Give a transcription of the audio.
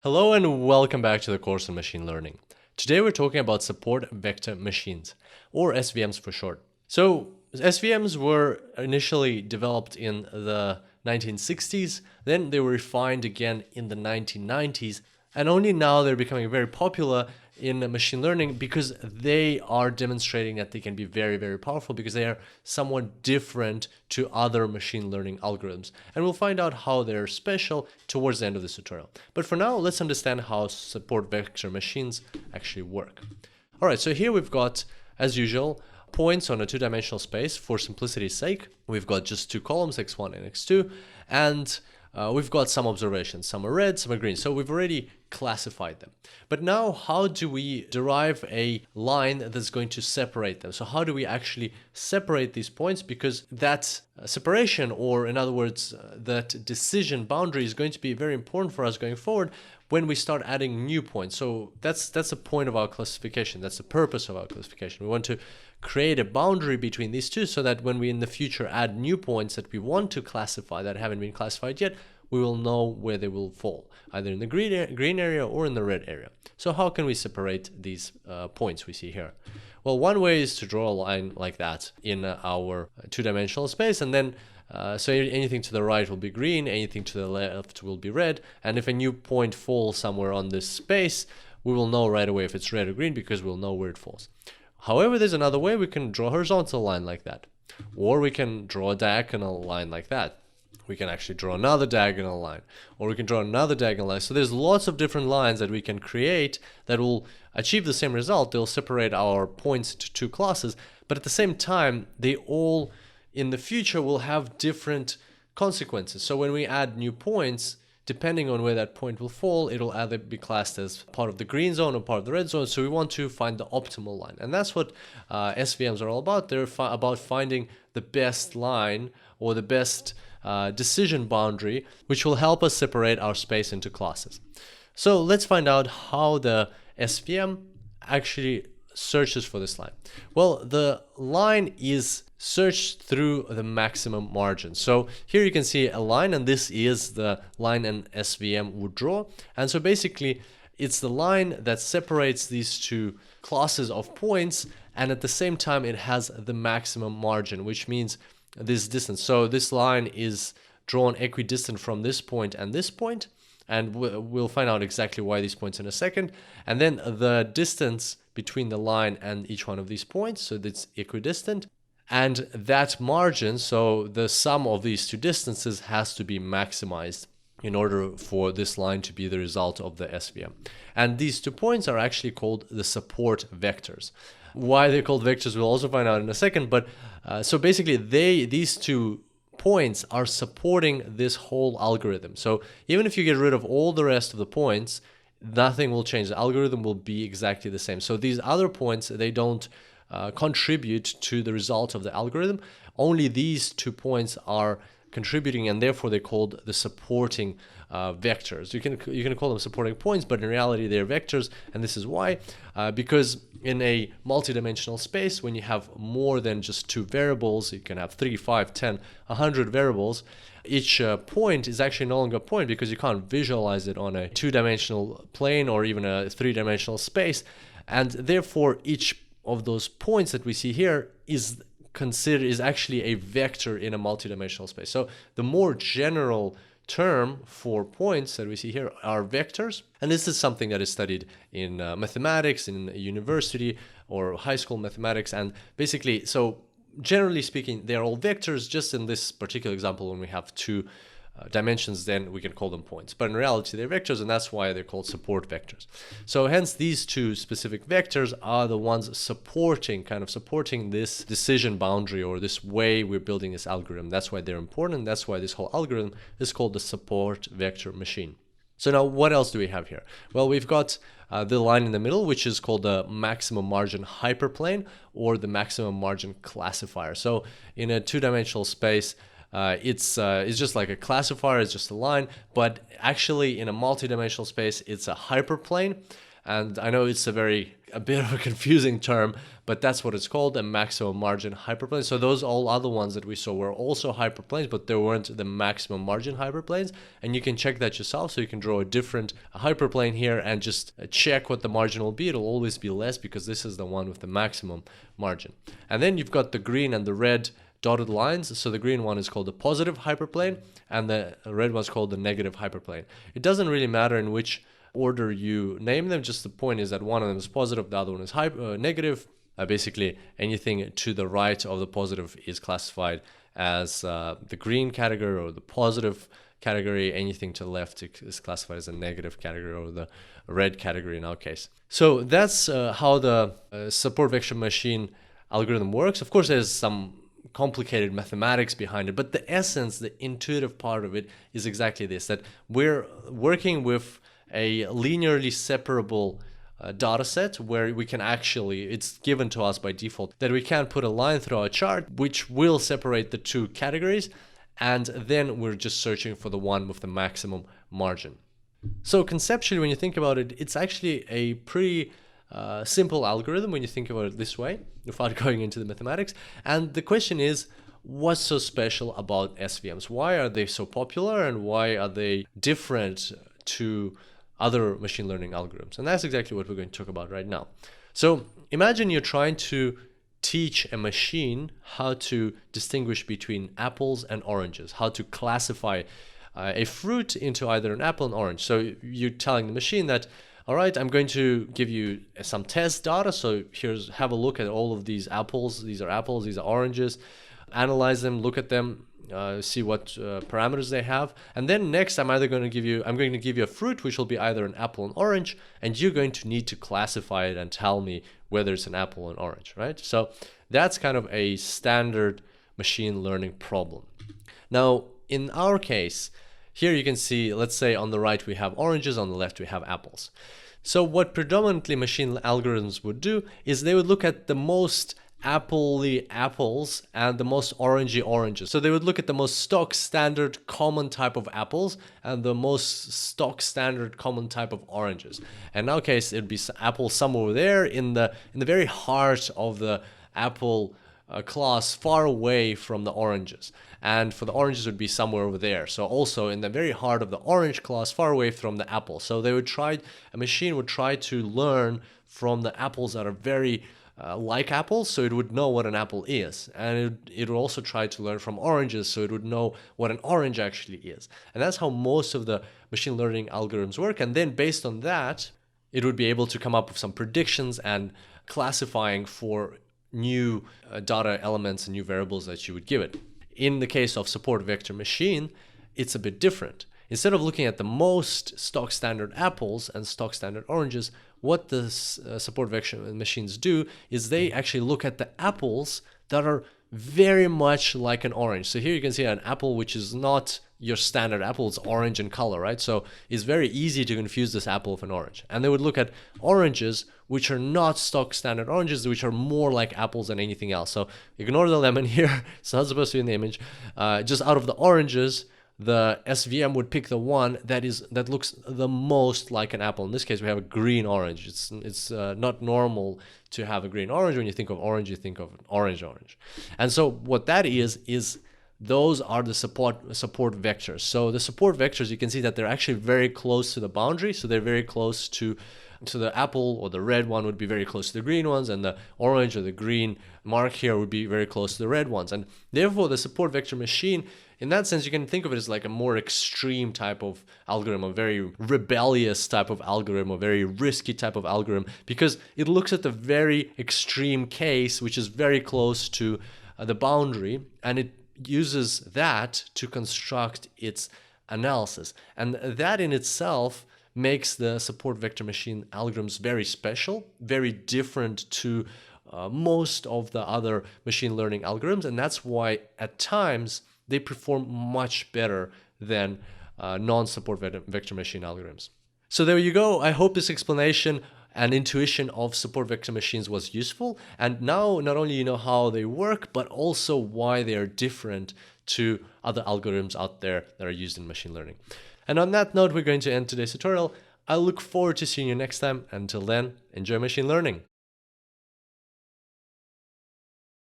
Hello and welcome back to the course on machine learning. Today we're talking about support vector machines, or SVMs for short. So SVMs were initially developed in the 1960s, then they were refined again in the 1990s, and only now they're becoming very popular in machine learning because they are demonstrating that they can be very, very powerful because they are somewhat different to other machine learning algorithms. And we'll find out how they're special towards the end of this tutorial. But for now, let's understand how support vector machines actually work. All right, so here we've got, as usual, points on a two-dimensional space. For simplicity's sake, we've got just two columns, x1 and x2, and we've got some observations. Some are red, some are green. So we've already classified them. But now, how do we derive a line that's going to separate them? So how do we actually separate these points? Because that separation, or in other words, that decision boundary is going to be very important for us going forward when we start adding new points. So that's the point of our classification. That's the purpose of our classification. We want to create a boundary between these two so that when we in the future add new points that we want to classify that haven't been classified yet, we will know where they will fall, either in the green area or in the red area. So how can we separate these points we see here? Well, one way is to draw a line like that in our two-dimensional space, and then so anything to the right will be green, anything to the left will be red, and if a new point falls somewhere on this space, we will know right away if it's red or green because we'll know where it falls. However, there's another way. We can draw a horizontal line like that, or we can draw a diagonal line like that. We can actually draw another diagonal line, or we can draw another diagonal line. So there's lots of different lines that we can create that will achieve the same result. They'll separate our points into two classes, but at the same time, they all in the future will have different consequences. So when we add new points, depending on where that point will fall, it'll either be classed as part of the green zone or part of the red zone. So we want to find the optimal line. And that's what SVMs are all about. They're about finding the best line or the best decision boundary, which will help us separate our space into classes. So let's find out how the SVM actually searches for this line. Well, the line is searched through the maximum margin. So here you can see a line, and this is the line an SVM would draw. And so basically, it's the line that separates these two classes of points, and at the same time, it has the maximum margin, which means this distance. So this line is drawn equidistant from this point and this point, and we'll find out exactly why these points in a second. And then the distance between the line and each one of these points, so that's equidistant. And that margin, so the sum of these two distances, has to be maximized in order for this line to be the result of the SVM. And these 2 points are actually called the support vectors. Why they're called vectors, we'll also find out in a second. But so basically, these 2 points are supporting this whole algorithm. So even if you get rid of all the rest of the points, nothing will change. The algorithm will be exactly the same. So these other points, they don't contribute to the result of the algorithm. Only these 2 points are contributing, and therefore they're called the supporting vectors. You can call them supporting points, but in reality they're vectors, and this is why. Because in a multidimensional space, when you have more than just 2 variables, you can have 3, 5, 10, 100 variables. Each point is actually no longer a point because you can't visualize it on a 2-dimensional plane or even a 3-dimensional space, and therefore each of those points that we see here is actually a vector in a multidimensional space. So the more general term for points that we see here are vectors, and this is something that is studied in mathematics in university or high school mathematics. And basically, so generally speaking, they're all vectors. Just in this particular example, when we have 2 dimensions, then we can call them points. But in reality, they're vectors, and that's why they're called support vectors. So hence, these 2 specific vectors are the ones supporting this decision boundary, or this way we're building this algorithm. That's why they're important, and that's why this whole algorithm is called the support vector machine. So now, what else do we have here? Well, we've got the line in the middle, which is called the maximum margin hyperplane, or the maximum margin classifier. So in a 2-dimensional space, it's just like a classifier, it's just a line, but actually in a multi-dimensional space, it's a hyperplane. And I know it's a bit of a confusing term, but that's what it's called, a maximum margin hyperplane. So those all other ones that we saw were also hyperplanes, but they weren't the maximum margin hyperplanes. And you can check that yourself. So you can draw a different hyperplane here and just check what the margin will be. It'll always be less because this is the one with the maximum margin. And then you've got the green and the red dotted lines. So the green one is called the positive hyperplane and the red one's called the negative hyperplane. It doesn't really matter in which order you name them, just the point is that one of them is positive, the other one is negative. Basically anything to the right of the positive is classified as the green category or the positive category. Anything to the left is classified as a negative category or the red category in our case. So that's how the support vector machine algorithm works. Of course, there's some complicated mathematics behind it, but the essence, the intuitive part of it is exactly this, that we're working with a linearly separable data set where we can actually, it's given to us by default that we can put a line through our chart which will separate the two categories, and then we're just searching for the one with the maximum margin. So conceptually, when you think about it, it's actually a pretty simple algorithm when you think about it this way, without going into the mathematics. And the question is, what's so special about SVMs? Why are they so popular and why are they different to other machine learning algorithms? And that's exactly what we're going to talk about right now. So imagine you're trying to teach a machine how to distinguish between apples and oranges, how to classify a fruit into either an apple and orange. So you're telling the machine that, all right, I'm going to give you some test data. So have a look at all of these apples. These are apples, these are oranges. Analyze them, look at them, see what parameters they have. And then next, I'm going to give you a fruit, which will be either an apple and orange, and you're going to need to classify it and tell me whether it's an apple and orange, right? So that's kind of a standard machine learning problem. Now, in our case, here you can see, let's say on the right we have oranges, on the left we have apples. So what predominantly machine algorithms would do is they would look at the most appley apples and the most orangey oranges. So they would look at the most stock standard common type of apples and the most stock standard common type of oranges. And in our case, it'd be apples somewhere over there in the very heart of the apple class, far away from the oranges. And for the oranges would be somewhere over there. So also in the very heart of the orange class, far away from the apple. So a machine would try to learn from the apples that are very like apples, so it would know what an apple is. And it would also try to learn from oranges, so it would know what an orange actually is. And that's how most of the machine learning algorithms work. And then based on that, it would be able to come up with some predictions and classifying for new data elements and new variables that you would give it. In the case of support vector machine, it's a bit different. Instead of looking at the most stock standard apples and stock standard oranges, what the support vector machines do is they actually look at the apples that are very much like an orange. So here you can see an apple which is not your standard apple, it's orange in color, right? So it's very easy to confuse this apple with an orange. And they would look at oranges which are not stock standard oranges, which are more like apples than anything else. So ignore the lemon here, it's not supposed to be in the image. Just out of the oranges, the SVM would pick the one that looks the most like an apple. In this case, we have a green orange. It's not normal to have a green orange. When you think of orange, you think of an orange. And so what that is those are the support vectors. So the support vectors, you can see that they're actually very close to the boundary. So they're very close to the apple, or the red one would be very close to the green ones, and the orange or the green mark here would be very close to the red ones. And therefore, the support vector machine, in that sense, you can think of it as like a more extreme type of algorithm, a very rebellious type of algorithm, a very risky type of algorithm, because it looks at the very extreme case, which is very close to the boundary, and it uses that to construct its analysis. And that in itself makes the support vector machine algorithms very special, very different to most of the other machine learning algorithms. And that's why at times they perform much better than non-support vector machine algorithms. So there you go. I hope this explanation and intuition of support vector machines was useful. And now not only you know how they work, but also why they are different to other algorithms out there that are used in machine learning. And on that note, we're going to end today's tutorial. I look forward to seeing you next time. Until then, enjoy machine learning.